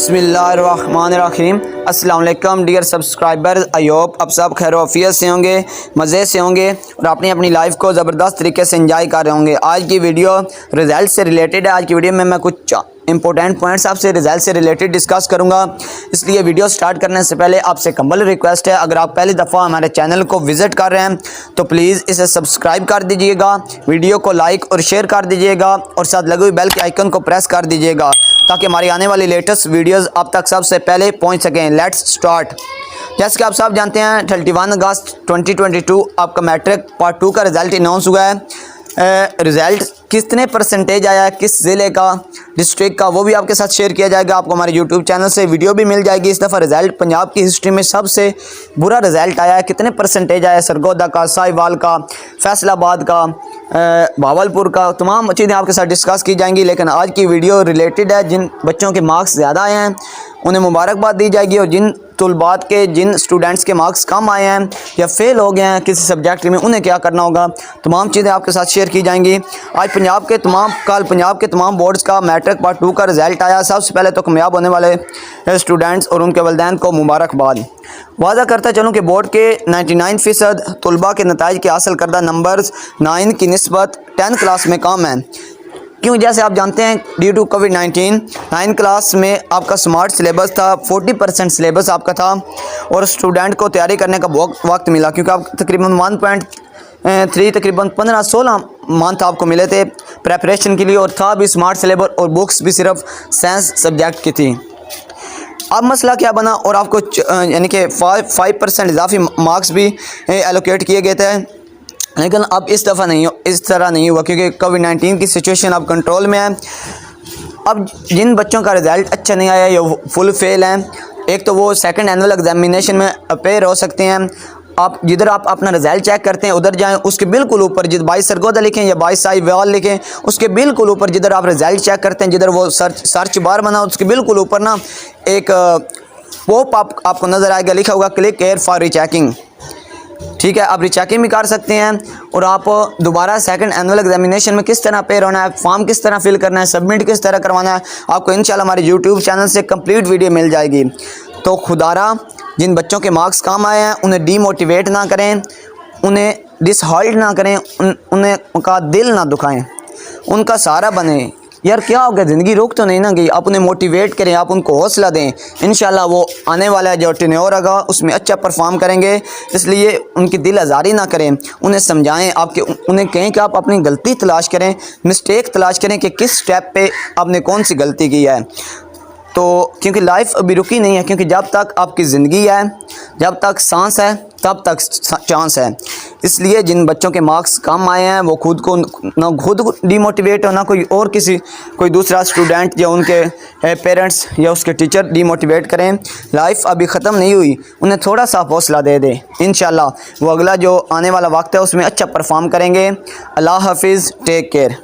बिस्मिल्लाहिर्रहमानिर्रहीम। अस्सलाम वालेकुम डियर सब्सक्राइबर, आई होप आप सब खैर वफ़ियत से होंगे, मज़े से होंगे और अपनी अपनी लाइफ को ज़बरदस्त तरीके से एंजॉय कर रहे होंगे। आज की वीडियो रिज़ल्ट से रिलेटेड है। आज की वीडियो में मैं कुछ इंपॉर्टेंट पॉइंट्स आपसे रिज़ल्ट से रिलेटेड डिस्कस करूंगा। इसलिए वीडियो स्टार्ट करने से पहले आपसे कम्बल रिक्वेस्ट है, अगर आप पहली दफ़ा हमारे चैनल को विज़िट कर रहे हैं तो प्लीज़ इसे सब्सक्राइब कर दीजिएगा, वीडियो को लाइक और शेयर कर दीजिएगा और साथ लगी हुई बेल के आइकन को प्रेस कर दीजिएगा ताकि हमारी आने वाली लेटेस्ट वीडियोस आप तक सबसे पहले पहुंच सकें। Let's start. जैसे कि आप सब जानते हैं 31 अगस्त 2022 आपका मैट्रिक पार्ट 2 का रिज़ल्ट अनाउंस हुआ है। रिज़ल्ट कितने परसेंटेज आया है, किस ज़िले का, डिस्ट्रिक्ट का, वो भी आपके साथ शेयर किया जाएगा। आपको हमारे यूट्यूब चैनल से वीडियो भी मिल जाएगी। इस दफ़ा रिज़ल्ट पंजाब की हिस्ट्री में सबसे बुरा रिज़ल्ट आया है। कितने परसेंटेज आया, सरगोदा का, साहिवाल का, फैसलाबाद का, भावलपुर का, तमाम चीज़ें आपके साथ डिस्कस की जाएंगी। लेकिन आज की वीडियो रिलेटेड है जिन बच्चों के मार्क्स ज़्यादा आए हैं उन्हें मुबारकबाद दी जाएगी और जिन तुलबात के, जिन स्टूडेंट्स के मार्क्स कम आए हैं या फेल हो गए हैं किसी सब्जेक्ट में, उन्हें क्या करना होगा, तमाम चीज़ें आपके साथ शेयर की जाएंगी। आज पंजाब के तमाम बोर्ड्स का मैट्रिक पार्ट 2 का रिज़ल्ट आया। सबसे पहले तो कामयाब होने वाले स्टूडेंट्स और उनके वालिदैन को मुबारकबाद। वादा करता चलूँ कि बोर्ड के 99% तलबा के नताइज के हासिल करदा नंबर्स 9 की निस्बत 10 क्लास में कम हैं। क्यों? जैसे आप जानते हैं ड्यू टू कोविड-19 9 क्लास में आपका स्मार्ट सिलेबस था, 40% सिलेबस आपका था और स्टूडेंट को तैयारी करने का बहुत वक्त मिला क्योंकि आप तकरीबन 1.3 तकरीबन 15-16 मंथ आपको मिले थे प्रेपरेशन के लिए और था भी स्मार्ट सिलेबस और बुक्स भी सिर्फ साइंस सब्जेक्ट की थी। अब मसला क्या बना और आपको यानी कि 5% इजाफी मार्क्स भी एलोकेट किए गए थे। लेकिन अब इस दफ़ा नहीं, इस तरह नहीं हुआ क्योंकि कोविड-19 की सिचुएशन अब कंट्रोल में है। अब जिन बच्चों का रिज़ल्ट अच्छा नहीं आया या फुल फेल हैं, एक तो वो सेकंड एनुअल एग्जामिनेशन में अपेयर हो सकते हैं। आप जिधर आप अपना रिज़ल्ट चेक करते हैं उधर जाएं, उसके बिल्कुल ऊपर जिधर 22 सरगोदा लिखें या 22 साहिवाल लिखें, उसके बिल्कुल ऊपर जिधर आप रिज़ल्ट चेक करते हैं, जिधर वो सर्च बार बना उसके बिल्कुल ऊपर ना एक पॉप आपको नज़र आएगा, लिखा होगा क्लिक हेयर फॉर रीचेकिंग। ठीक है, आप रीचेकिंग भी कर सकते हैं और आप दोबारा सेकंड एनुअल एग्जामिनेशन में किस तरह अपेयर होना है, फॉर्म किस तरह फिल करना है, सबमिट किस तरह करवाना है, आपको इंशाल्लाह हमारे यूट्यूब चैनल से कंप्लीट वीडियो मिल जाएगी। तो खुदारा जिन बच्चों के मार्क्स कम आए हैं उन्हें डीमोटिवेट ना करें, उन्हें डिसहार्ट ना करें, उन्हें उनका दिल ना दुखाएं, उनका सहारा बने। यार क्या हो गया, ज़िंदगी रुक तो नहीं ना गई। आप उन्हें मोटिवेट करें, आप उनको हौसला दें, इंशाल्लाह वो आने वाला जो टेन्योर होगा उसमें अच्छा परफॉर्म करेंगे। इसलिए उनकी दिल आज़ारी ना करें, उन्हें समझाएं, उन्हें कहें कि आप अपनी गलती तलाश करें, मिस्टेक तलाश करें कि किस स्टेप पे आपने कौन सी गलती की है। तो क्योंकि लाइफ अभी रुकी नहीं है, क्योंकि जब तक आपकी ज़िंदगी है, जब तक सांस है तब तक चांस है। इसलिए जिन बच्चों के मार्क्स कम आए हैं वो खुद को डीमोटिवेट हो, ना कोई दूसरा स्टूडेंट या उनके पेरेंट्स या उसके टीचर डीमोटिवेट करें। लाइफ अभी ख़त्म नहीं हुई, उन्हें थोड़ा सा हौसला दे दें, इंशाल्लाह वो अगला जो आने वाला वक्त है उसमें अच्छा परफॉर्म करेंगे। अल्लाह हाफिज़, टेक केयर।